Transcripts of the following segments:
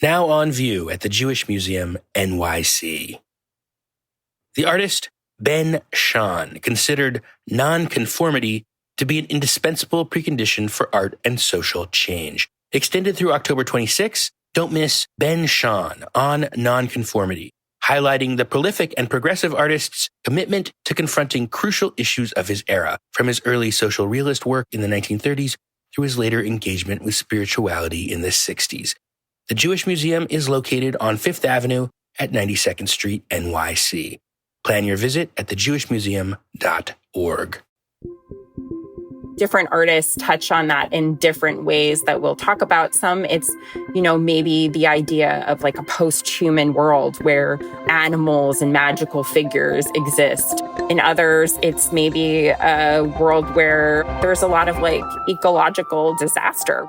now on view at the Jewish Museum, NYC. The artist Ben Shahn considered nonconformity to be an indispensable precondition for art and social change. Extended through October 26, don't miss Ben Shahn on nonconformity, highlighting the prolific and progressive artist's commitment to confronting crucial issues of his era, from his early social realist work in the 1930s through his later engagement with spirituality in the 60s. The Jewish Museum is located on Fifth Avenue at 92nd Street, NYC. Plan your visit at thejewishmuseum.org. Different artists touch on that in different ways that we'll talk about. Some, it's, maybe the idea of like a post-human world where animals and magical figures exist. In others, it's maybe a world where there's a lot of like ecological disaster.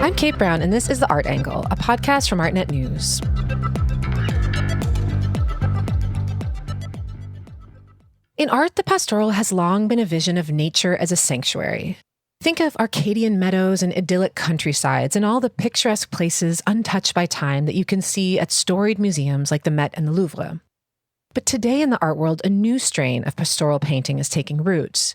I'm Kate Brown, and this is The Art Angle, a podcast from ArtNet News. In art, the pastoral has long been a vision of nature as a sanctuary. Think of Arcadian meadows and idyllic countrysides and all the picturesque places untouched by time that you can see at storied museums like the Met and the Louvre. But today in the art world, a new strain of pastoral painting is taking root.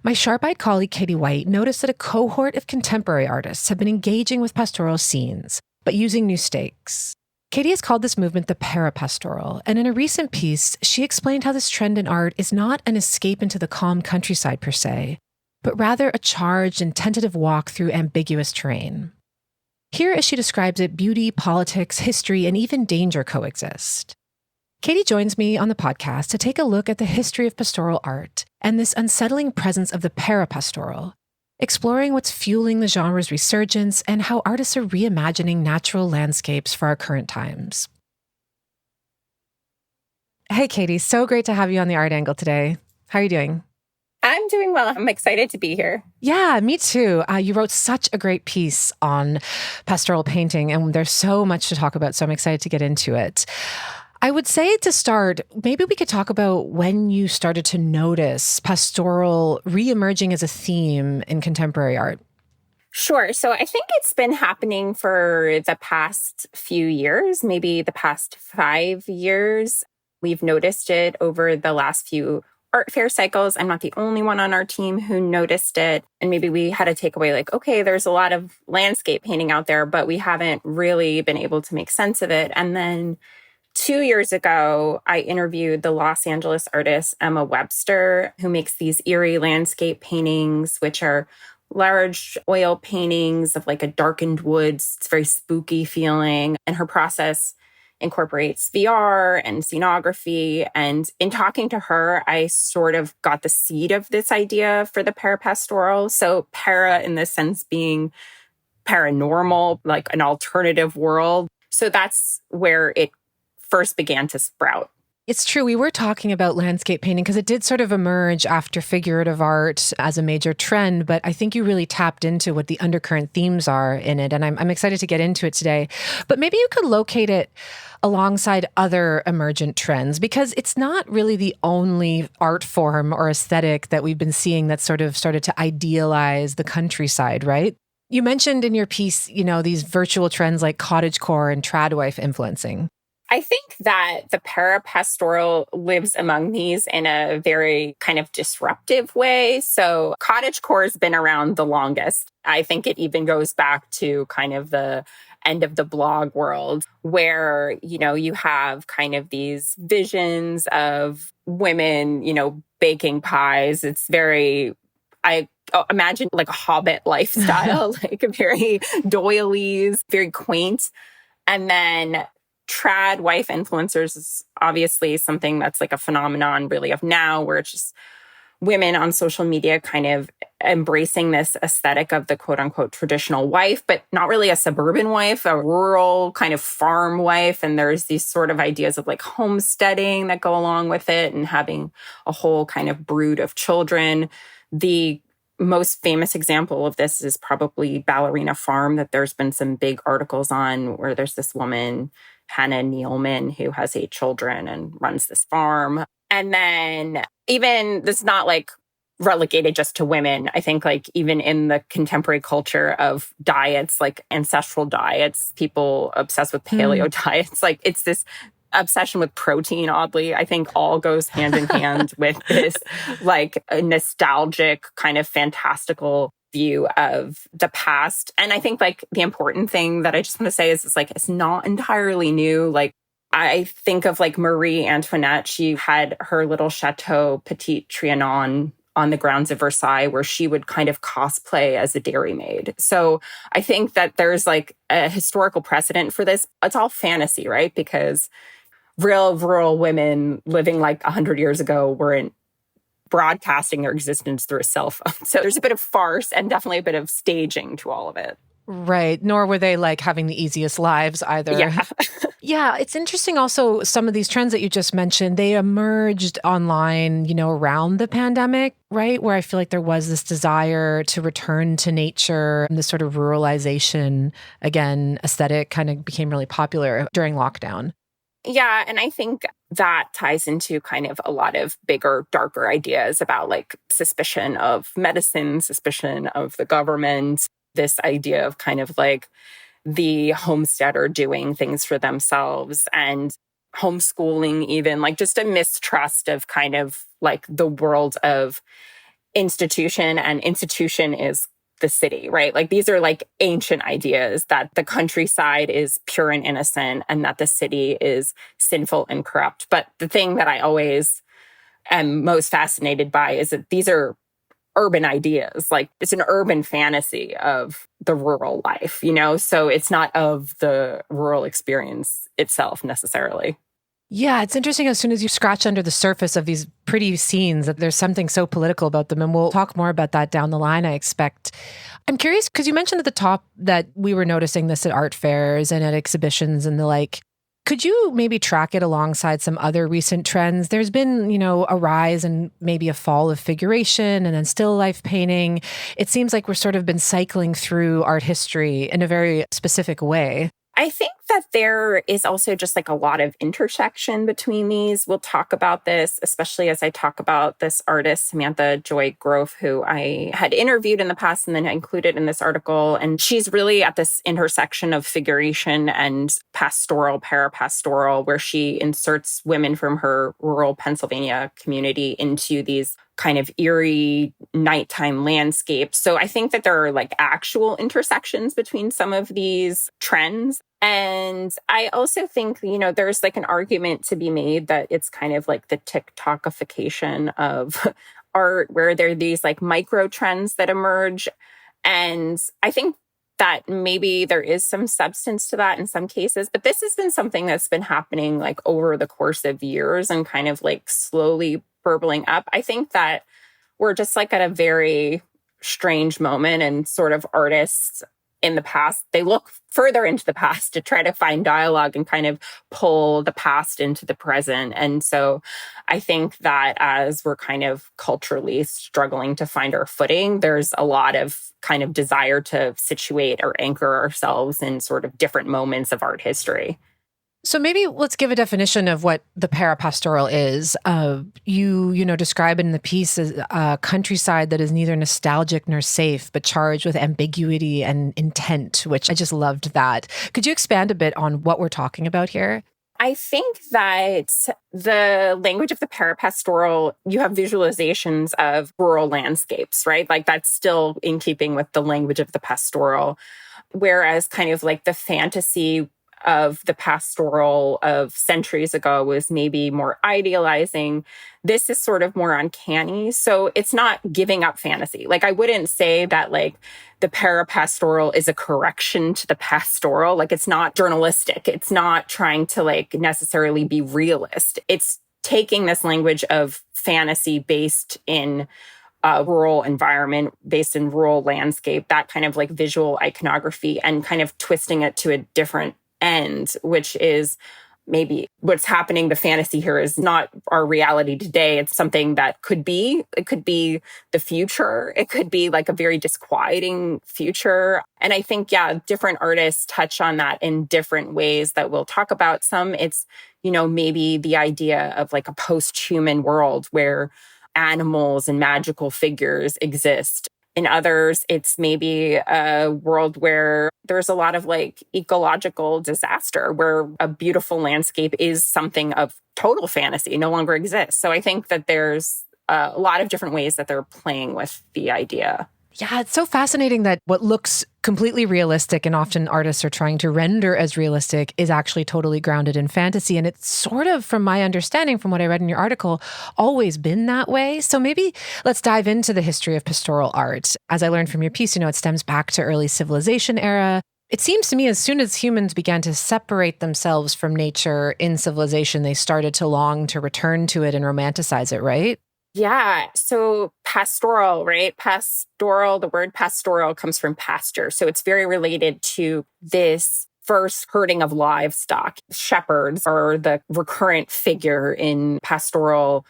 My sharp-eyed colleague Katie White noticed that a cohort of contemporary artists have been engaging with pastoral scenes, but using new stakes. Katie has called this movement the para-pastoral, and in a recent piece, she explained how this trend in art is not an escape into the calm countryside per se, but rather a charged and tentative walk through ambiguous terrain. Here, as she describes it, beauty, politics, history, and even danger coexist. Katie joins me on the podcast to take a look at the history of pastoral art and this unsettling presence of the para-pastoral, exploring what's fueling the genre's resurgence and how artists are reimagining natural landscapes for our current times. Hey, Katie, so great to have you on the Art Angle today. How are you doing? I'm doing well. I'm excited to be here. Yeah, me too. You wrote such a great piece on pastoral painting, and there's so much to talk about, so I'm excited to get into it. I would say to start, maybe we could talk about when you started to notice pastoral reemerging as a theme in contemporary art. Sure. So I think it's been happening for the past few years, maybe the past 5 years. We've noticed it over the last few art fair cycles. I'm not the only one on our team who noticed it. And maybe we had a takeaway like, okay, there's a lot of landscape painting out there, but we haven't really been able to make sense of it. And then 2 years ago, I interviewed the Los Angeles artist Emma Webster, who makes these eerie landscape paintings, which are large oil paintings of like a darkened woods. It's very spooky feeling. And her process incorporates VR and scenography. And in talking to her, I sort of got the seed of this idea for the parapastoral. So para in this sense being paranormal, like an alternative world. So that's where it first began to sprout. It's true. We were talking about landscape painting because it did sort of emerge after figurative art as a major trend, but I think you really tapped into what the undercurrent themes are in it, and I'm excited to get into it today. But maybe you could locate it alongside other emergent trends, because it's not really the only art form or aesthetic that we've been seeing that sort of started to idealize the countryside, right? You mentioned in your piece, these virtual trends like cottagecore and tradwife influencing. I think that the parapastoral lives among these in a very kind of disruptive way. So cottagecore has been around the longest. I think it even goes back to kind of the end of the blog world where, you have kind of these visions of women, baking pies. It's very, I imagine like a Hobbit lifestyle, like very doilies, very quaint. And then trad wife influencers is obviously something that's like a phenomenon really of now, where it's just women on social media kind of embracing this aesthetic of the quote unquote traditional wife, but not really a suburban wife, a rural kind of farm wife. And there's these sort of ideas of like homesteading that go along with it and having a whole kind of brood of children. The most famous example of this is probably Ballerina Farm, that there's been some big articles on, where there's this woman, Hannah Nealman, who has 8 children and runs this farm. And then even this, not like relegated just to women. I think like even in the contemporary culture of diets, like ancestral diets, people obsessed with paleo diets, like it's this obsession with protein, oddly, I think all goes hand in hand with this like a nostalgic kind of fantastical view of the past. And I think like the important thing that I just want to say is it's like, it's not entirely new. Like I think of like Marie Antoinette, she had her little Chateau Petit Trianon on the grounds of Versailles, where she would kind of cosplay as a dairymaid. So I think that there's like a historical precedent for this. It's all fantasy, right? Because real rural women living like 100 years ago weren't broadcasting their existence through a cell phone. So there's a bit of farce and definitely a bit of staging to all of it. Right. Nor were they like having the easiest lives either. Yeah. Yeah. It's interesting also, some of these trends that you just mentioned, they emerged online, around the pandemic, right? Where I feel like there was this desire to return to nature and this sort of ruralization, again, aesthetic kind of became really popular during lockdown. Yeah. And I think that ties into kind of a lot of bigger, darker ideas about like suspicion of medicine, suspicion of the government, this idea of kind of like the homesteader doing things for themselves and homeschooling, even like just a mistrust of kind of like the world of institution, and institution is the city, right? Like these are like ancient ideas that the countryside is pure and innocent and that the city is sinful and corrupt. But the thing that I always am most fascinated by is that these are urban ideas. Like it's an urban fantasy of the rural life, So it's not of the rural experience itself necessarily. Yeah, it's interesting as soon as you scratch under the surface of these pretty scenes that there's something so political about them. And we'll talk more about that down the line, I expect. I'm curious because you mentioned at the top that we were noticing this at art fairs and at exhibitions and the like. Could you maybe track it alongside some other recent trends? There's been, a rise and maybe a fall of figuration and then still life painting. It seems like we're sort of been cycling through art history in a very specific way. I think that there is also just like a lot of intersection between these. We'll talk about this, especially as I talk about this artist, Samantha Joy Groff, who I had interviewed in the past and then included in this article. And she's really at this intersection of figuration and pastoral, parapastoral, where she inserts women from her rural Pennsylvania community into these kind of eerie nighttime landscapes. So I think that there are like actual intersections between some of these trends. And I also think, there's like an argument to be made that it's kind of like the TikTokification of art, where there are these like micro trends that emerge. And I think that maybe there is some substance to that in some cases, but this has been something that's been happening like over the course of years and kind of like slowly burbling up. I think that we're just like at a very strange moment, and sort of artists in the past, they look further into the past to try to find dialogue and kind of pull the past into the present. And so I think that as we're kind of culturally struggling to find our footing, there's a lot of kind of desire to situate or anchor ourselves in sort of different moments of art history. So maybe let's give a definition of what the parapastoral is. You describe it in the piece as a countryside that is neither nostalgic nor safe, but charged with ambiguity and intent, which I just loved that. Could you expand a bit on what we're talking about here? I think that the language of the parapastoral, you have visualizations of rural landscapes, right? Like that's still in keeping with the language of the pastoral, whereas kind of like the fantasy of the pastoral of centuries ago was maybe more idealizing. This is sort of more uncanny. So it's not giving up fantasy. Like I wouldn't say that like the parapastoral is a correction to the pastoral. Like it's not journalistic. It's not trying to like necessarily be realist. It's taking this language of fantasy based in a rural environment, based in rural landscape, that kind of like visual iconography, and kind of twisting it to a different end, which is maybe what's happening. The fantasy here is not our reality today. It's something that could be the future. It could be like a very disquieting future. And I think, different artists touch on that in different ways that we'll talk about. Some it's, maybe the idea of like a post-human world where animals and magical figures exist. In others, it's maybe a world where there's a lot of like ecological disaster, where a beautiful landscape is something of total fantasy, no longer exists. So I think that there's a lot of different ways that they're playing with the idea. Yeah, it's so fascinating that what looks completely realistic and often artists are trying to render as realistic is actually totally grounded in fantasy. And it's sort of, from my understanding, from what I read in your article, always been that way. So maybe let's dive into the history of pastoral art. As I learned from your piece, it stems back to early civilization era. It seems to me as soon as humans began to separate themselves from nature in civilization, they started to long to return to it and romanticize it, right? Yeah. So pastoral, right? Pastoral, the word pastoral comes from pasture. So it's very related to this first herding of livestock. Shepherds are the recurrent figure in pastoral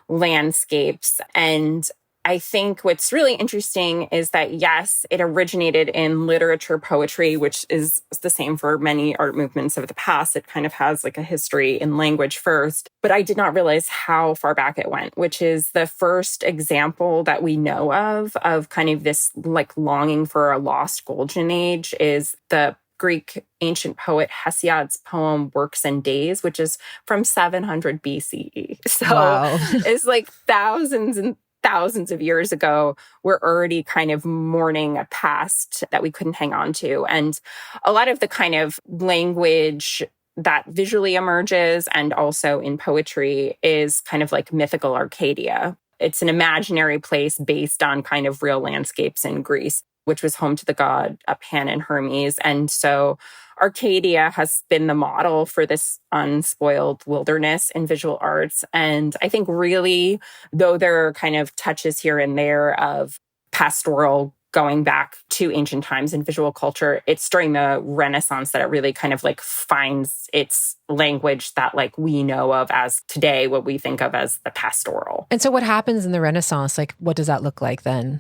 landscapes. And I think what's really interesting is that, yes, it originated in literature, poetry, which is the same for many art movements of the past. It kind of has like a history in language first. But I did not realize how far back it went, which is the first example that we know of kind of this like longing for a lost golden age is the Greek ancient poet Hesiod's poem Works and Days, which is from 700 BCE. So Wow. It's like thousands and thousands of years ago, we're already kind of mourning a past that we couldn't hang on to. And a lot of the kind of language that visually emerges and also in poetry is kind of like mythical Arcadia. It's an imaginary place based on kind of real landscapes in Greece, which was home to the god Pan and Hermes. And so Arcadia has been the model for this unspoiled wilderness in visual arts. And I think really, though there are kind of touches here and there of pastoral going back to ancient times in visual culture, it's during the Renaissance that it really kind of like finds its language that like we know of as today, what we think of as the pastoral. And so what happens in the Renaissance? Like, what does that look like then?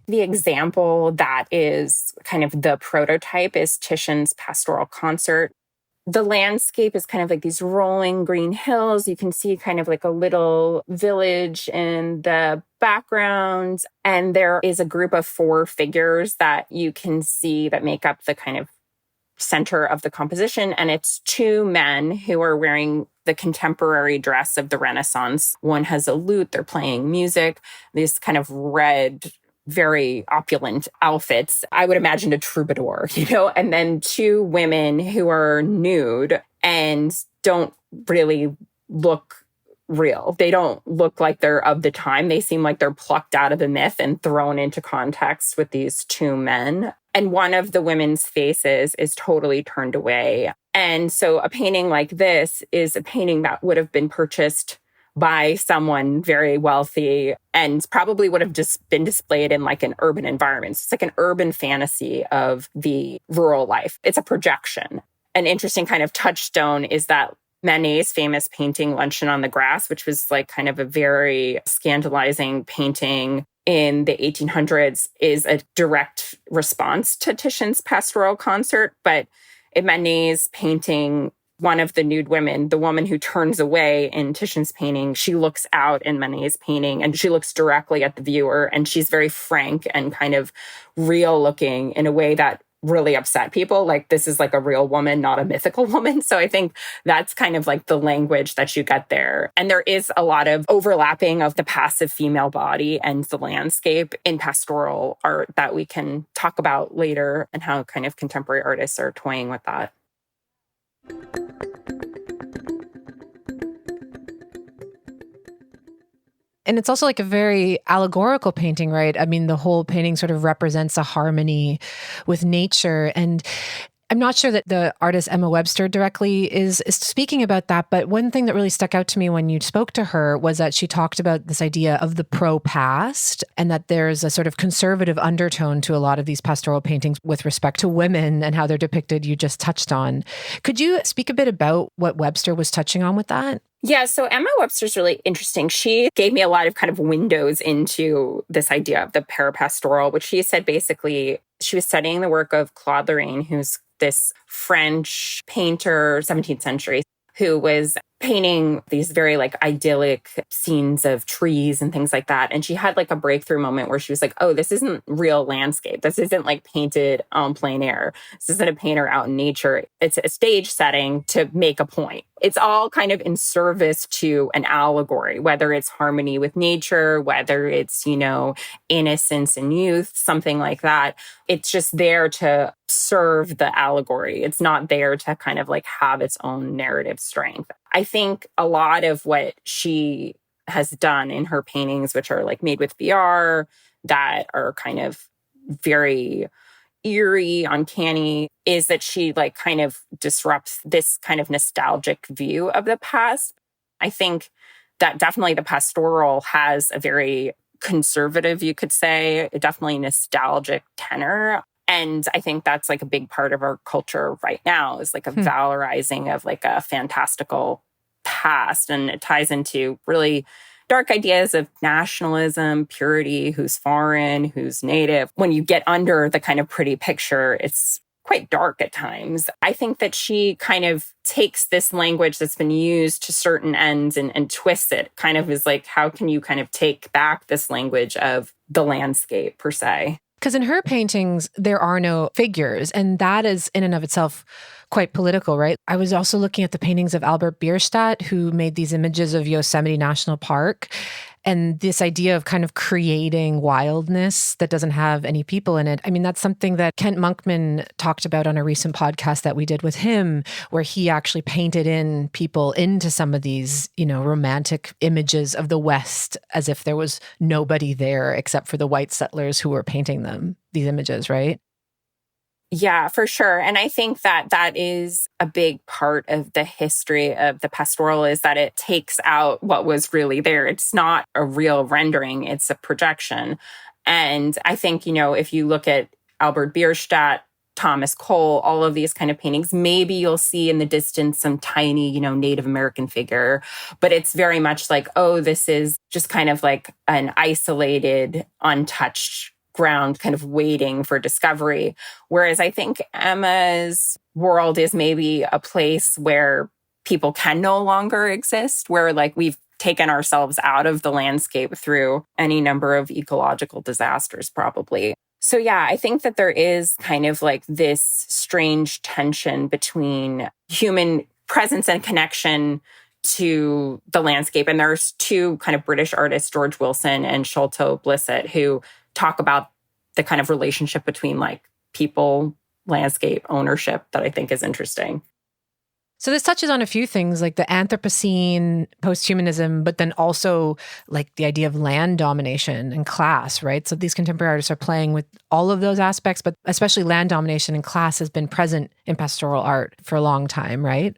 The example that is kind of the prototype is Titian's pastoral concert. The landscape is kind of like these rolling green hills. You can see kind of like a little village in the background. And there is a group of 4 figures that you can see that make up the kind of center of the composition. And it's 2 men who are wearing the contemporary dress of the Renaissance. One has a lute, they're playing music, these kind of red, very opulent outfits. I would imagine a troubadour, and then 2 women who are nude and don't really look real. They don't look like they're of the time. They seem like they're plucked out of the myth and thrown into context with these 2 men. And one of the women's faces is totally turned away. And so a painting like this is a painting that would have been purchased by someone very wealthy and probably would have just been displayed in like an urban environment. It's like an urban fantasy of the rural life. It's a projection. An interesting kind of touchstone is that Manet's famous painting, Luncheon on the Grass, which was like kind of a very scandalizing painting in the 1800s, is a direct response to Titian's pastoral concert. But in Manet's painting, one of the nude women, the woman who turns away in Titian's painting, she looks out in Manet's painting and she looks directly at the viewer, and she's very frank and kind of real looking in a way that really upset people. Like, this is like a real woman, not a mythical woman. So I think that's kind of like the language that you get there. And there is a lot of overlapping of the passive female body and the landscape in pastoral art that we can talk about later, and how kind of contemporary artists are toying with that. And it's also like a very allegorical painting, right? I mean, the whole painting sort of represents a harmony with nature. And I'm not sure that the artist Emma Webster directly is speaking about that, but one thing that really stuck out to me when you spoke to her was that she talked about this idea of the pro-past, and that there's a sort of conservative undertone to a lot of these pastoral paintings with respect to women and how they're depicted, you just touched on. Could you speak a bit about what Webster was touching on with that? Yeah, so Emma Webster's really interesting. She gave me a lot of kind of windows into this idea of the parapastoral, which she said basically she was studying the work of Claude Lorraine, who's this French painter, 17th century, who was painting these very like idyllic scenes of trees and things like that. And she had like a breakthrough moment where she was like, oh, this isn't real landscape. This isn't like painted on plein air. This isn't a painter out in nature. It's a stage setting to make a point. It's all kind of in service to an allegory, whether it's harmony with nature, whether it's, innocence and youth, something like that. It's just there to serve the allegory. It's not there to kind of like have its own narrative strength. I think a lot of what she has done in her paintings, which are like made with VR, that are kind of very eerie, uncanny, is that she like kind of disrupts this kind of nostalgic view of the past. I think that definitely the pastoral has a very conservative, you could say, definitely nostalgic tenor. And I think that's like a big part of our culture right now, is like a valorizing of like a fantastical past. And it ties into really dark ideas of nationalism, purity, who's foreign, who's native. When you get under the kind of pretty picture, it's quite dark at times. I think that she kind of takes this language that's been used to certain ends and twists it. Kind of is like, how can you kind of take back this language of the landscape per se? Because in her paintings, there are no figures, and that is in and of itself quite political, right? I was also looking at the paintings of Albert Bierstadt, who made these images of Yosemite National Park, and this idea of kind of creating wildness that doesn't have any people in it. I mean, that's something that Kent Monkman talked about on a recent podcast that we did with him, where he actually painted in people into some of these, romantic images of the West, as if there was nobody there except for the white settlers who were painting them, these images, right? Yeah, for sure. And I think that that is a big part of the history of the pastoral, is that it takes out what was really there. It's not a real rendering, it's a projection. And I think, if you look at Albert Bierstadt, Thomas Cole, all of these kind of paintings, maybe you'll see in the distance some tiny, Native American figure, but it's very much like, oh, this is just kind of like an isolated, untouched ground kind of waiting for discovery. Whereas I think Emma's world is maybe a place where people can no longer exist, where like we've taken ourselves out of the landscape through any number of ecological disasters, probably. So yeah, I think that there is kind of like this strange tension between human presence and connection to the landscape. And there's two kind of British artists, George Wilson and Sholto Blissett, who talk about the kind of relationship between like people, landscape, ownership, that I think is interesting. So this touches on a few things like the Anthropocene, posthumanism, but then also like the idea of land domination and class, right? So these contemporary artists are playing with all of those aspects, but especially land domination and class has been present in pastoral art for a long time, right?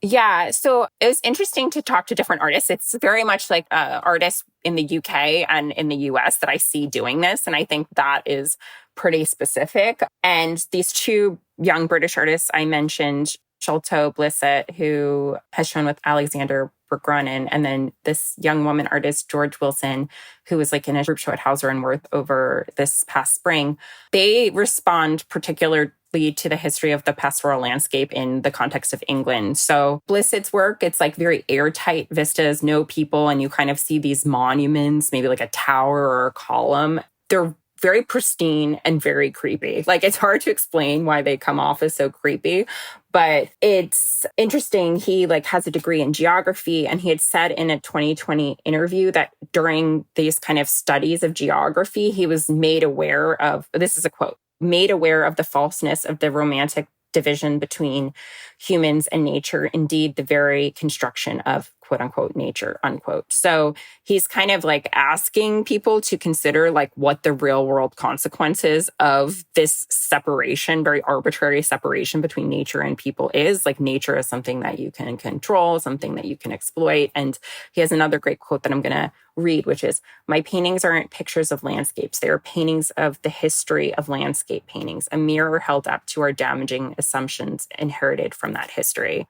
Yeah, so it was interesting to talk to different artists. It's very much like artists in the UK and in the US that I see doing this. And I think that is pretty specific. And these two young British artists I mentioned, Sholto Blissett, who has shown with Alexander Berggrunnen, and then this young woman artist, George Wilson, who was like in a group show at Hauser and Wirth over this past spring. They respond particularly to the history of the pastoral landscape in the context of England. So Blissett's work, it's like very airtight vistas, no people, and you kind of see these monuments, maybe like a tower or a column. They're very pristine and very creepy. Like, it's hard to explain why they come off as so creepy, but it's interesting. He like has a degree in geography, and he had said in a 2020 interview that during these kind of studies of geography, he was made aware of, this is a quote, made aware of the falseness of the romantic division between humans and nature, indeed the very construction of quote unquote nature, unquote. So he's kind of like asking people to consider like what the real world consequences of this separation, very arbitrary separation between nature and people is. Like, nature is something that you can control, something that you can exploit. And he has another great quote that I'm going to read, which is, "My paintings aren't pictures of landscapes. They are paintings of the history of landscape paintings, a mirror held up to our damaging assumptions inherited from that history,"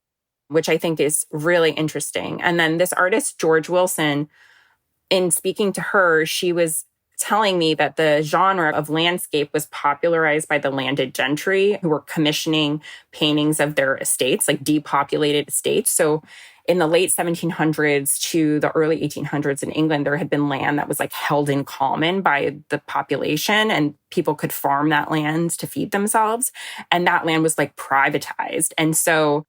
which I think is really interesting. And then this artist, George Wilson, in speaking to her, she was telling me that the genre of landscape was popularized by the landed gentry who were commissioning paintings of their estates, like depopulated estates. So in the late 1700s to the early 1800s in England, there had been land that was like held in common by the population, and people could farm that land to feed themselves. And that land was like privatized. And so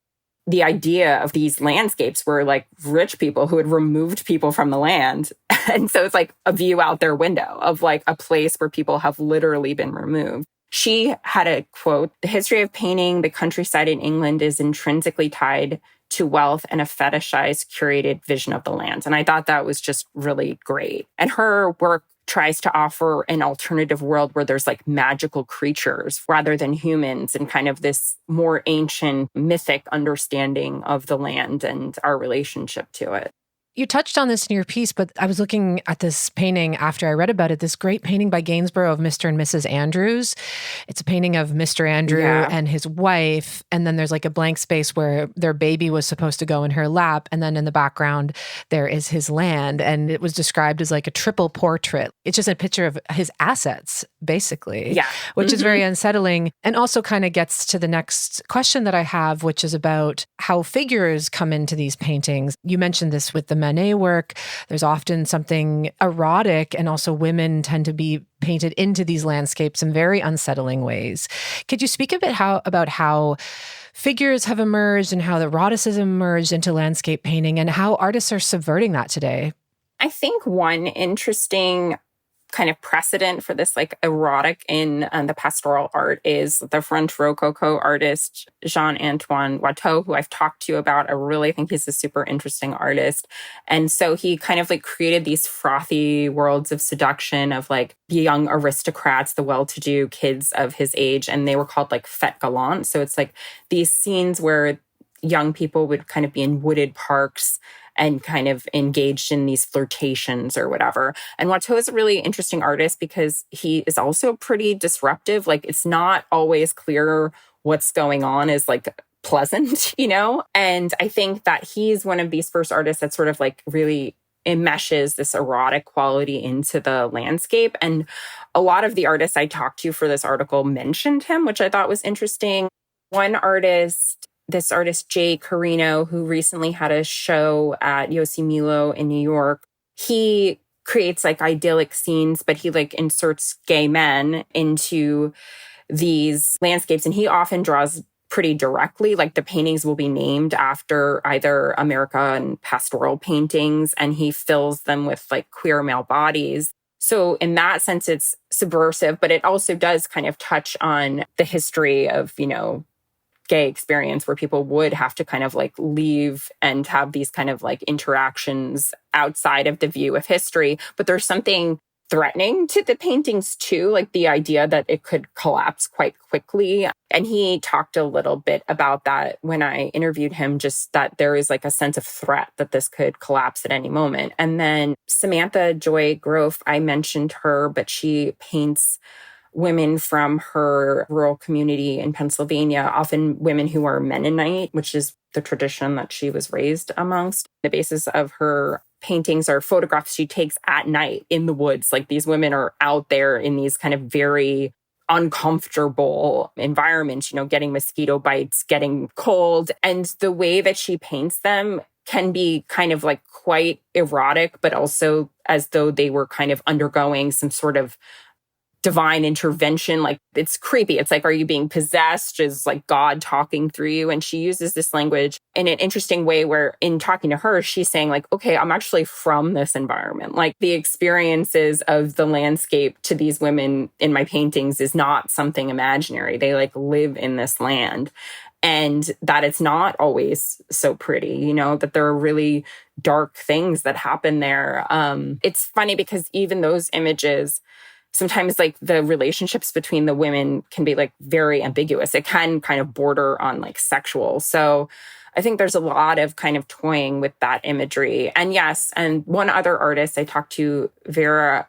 the idea of these landscapes were like rich people who had removed people from the land. And so it's like a view out their window of like a place where people have literally been removed. She had a quote, "The history of painting the countryside in England is intrinsically tied to wealth and a fetishized, curated vision of the land." And I thought that was just really great. And her work tries to offer an alternative world where there's like magical creatures rather than humans, and kind of this more ancient mythic understanding of the land and our relationship to it. You touched on this in your piece, but I was looking at this painting after I read about it, this great painting by Gainsborough of Mr. and Mrs. Andrews. It's a painting of Mr. Andrew and his wife, and then there's like a blank space where their baby was supposed to go in her lap, and then in the background, there is his land, and it was described as like a triple portrait. It's just a picture of his assets, basically, which is very unsettling, and also kind of gets to the next question that I have, which is about how figures come into these paintings. You mentioned this with the Manet work. There's often something erotic, and also women tend to be painted into these landscapes in very unsettling ways. Could you speak a bit about how figures have emerged and how the eroticism emerged into landscape painting and how artists are subverting that today? I think one interesting kind of precedent for this like erotic in the pastoral art is the French Rococo artist Jean-Antoine Watteau, who I've talked to you about. I really think he's a super interesting artist. And so he kind of like created these frothy worlds of seduction of like the young aristocrats, the well-to-do kids of his age, and they were called like fête galante. So it's like these scenes where young people would kind of be in wooded parks and kind of engaged in these flirtations or whatever. And Watteau is a really interesting artist because he is also pretty disruptive. Like, it's not always clear what's going on is like pleasant, you know? And I think that he's one of these first artists that sort of like really enmeshes this erotic quality into the landscape. And a lot of the artists I talked to for this article mentioned him, which I thought was interesting. One artist, this artist, Jay Carino, who recently had a show at Yosemite in New York, he creates like idyllic scenes, but he like inserts gay men into these landscapes. And he often draws pretty directly, like the paintings will be named after either American pastoral paintings, and he fills them with like queer male bodies. So in that sense, it's subversive, but it also does kind of touch on the history of, you know, gay experience where people would have to kind of like leave and have these kind of like interactions outside of the view of history. But there's something threatening to the paintings too, like the idea that it could collapse quite quickly. And he talked a little bit about that when I interviewed him, just that there is like a sense of threat that this could collapse at any moment. And then Samantha Joy Groff, I mentioned her, but she paints women from her rural community in Pennsylvania, often women who are Mennonite, which is the tradition that she was raised amongst. The basis of her paintings are photographs she takes at night in the woods. Like, these women are out there in these kind of very uncomfortable environments, you know, getting mosquito bites, getting cold. And the way that she paints them can be kind of like quite erotic, but also as though they were kind of undergoing some sort of divine intervention. Like, it's creepy. It's like, are you being possessed? Is like God talking through you? And she uses this language in an interesting way where in talking to her, she's saying like, okay, I'm actually from this environment. Like, the experiences of the landscape to these women in my paintings is not something imaginary. They like live in this land. And that it's not always so pretty, you know, that there are really dark things that happen there. It's funny because even those images, sometimes like the relationships between the women can be like very ambiguous. It can kind of border on like sexual. So I think there's a lot of kind of toying with that imagery. And yes, and one other artist I talked to, Vera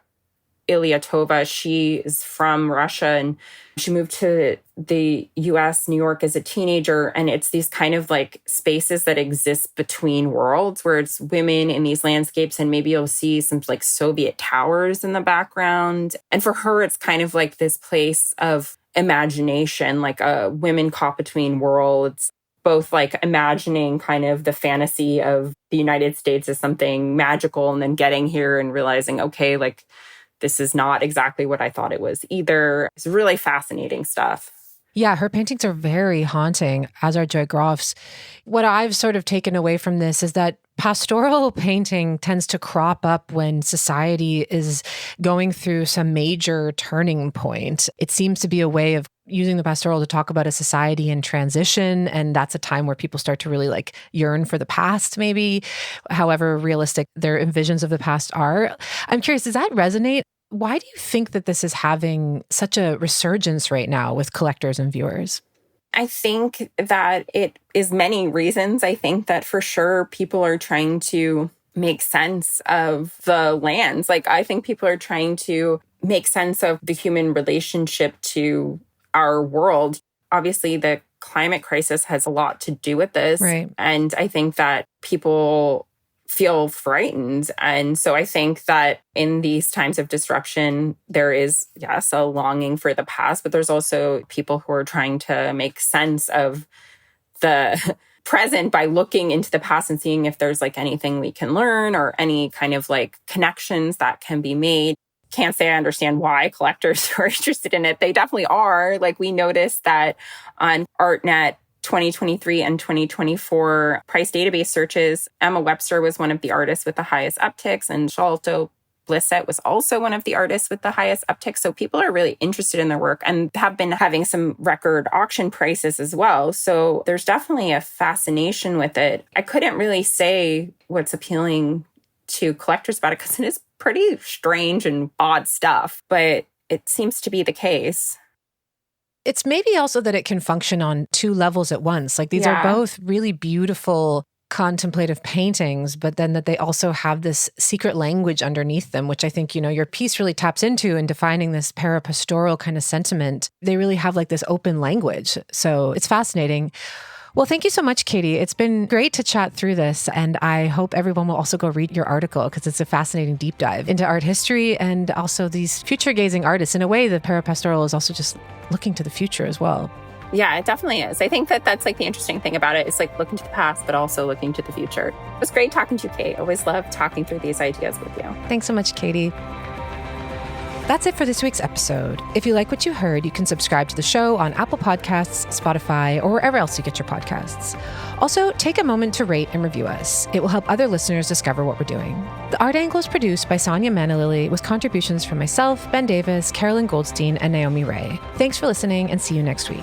Ilyatova, she is from Russia and she moved to the US, New York as a teenager. And it's these kind of like spaces that exist between worlds where it's women in these landscapes. And maybe you'll see some like Soviet towers in the background. And for her, it's kind of like this place of imagination, like a women caught between worlds. both like imagining kind of the fantasy of the United States as something magical and then getting here and realizing, okay, like this is not exactly what I thought it was either. It's really fascinating stuff. Yeah, her paintings are very haunting, as are Joy Groff's. What I've sort of taken away from this is that pastoral painting tends to crop up when society is going through some major turning point. It seems to be a way of using the pastoral to talk about a society in transition. And that's a time where people start to really like yearn for the past, maybe, however realistic their visions of the past are. I'm curious, does that resonate? Why do you think that this is having such a resurgence right now with collectors and viewers? I think that it is many reasons. I think that for sure people are trying to make sense of the lands. Like, I think people are trying to make sense of the human relationship to our world. Obviously, the climate crisis has a lot to do with this. Right. And I think that people feel frightened. And so I think that in these times of disruption, there is, yes, a longing for the past, but there's also people who are trying to make sense of the present by looking into the past and seeing if there's like anything we can learn or any kind of like connections that can be made. Can't say I understand why collectors are interested in it. They definitely are. Like, we noticed that on ArtNet 2023 and 2024 price database searches, Emma Webster was one of the artists with the highest upticks, and Sholto Blissett was also one of the artists with the highest upticks. So people are really interested in their work and have been having some record auction prices as well. So there's definitely a fascination with it. I couldn't really say what's appealing to collectors about it because it is pretty strange and odd stuff, but it seems to be the case. It's maybe also that it can function on two levels at once. Like, these are both really beautiful contemplative paintings, but then that they also have this secret language underneath them, which I think, you know, your piece really taps into in defining this parapastoral kind of sentiment. They really have like this open language. So it's fascinating. Well, thank you so much, Katie. It's been great to chat through this, and I hope everyone will also go read your article because it's a fascinating deep dive into art history and also these future-gazing artists. In a way, the parapastoral is also just looking to the future as well. Yeah, it definitely is. I think that that's like the interesting thing about it. It's like looking to the past, but also looking to the future. It was great talking to you, Kate. Always love talking through these ideas with you. Thanks so much, Katie. That's it for this week's episode. If you like what you heard, you can subscribe to the show on Apple Podcasts, Spotify, or wherever else you get your podcasts. Also, take a moment to rate and review us. It will help other listeners discover what we're doing. The Art Angle is produced by Sonia Manalili with contributions from myself, Ben Davis, Carolyn Goldstein, and Naomi Ray. Thanks for listening, and see you next week.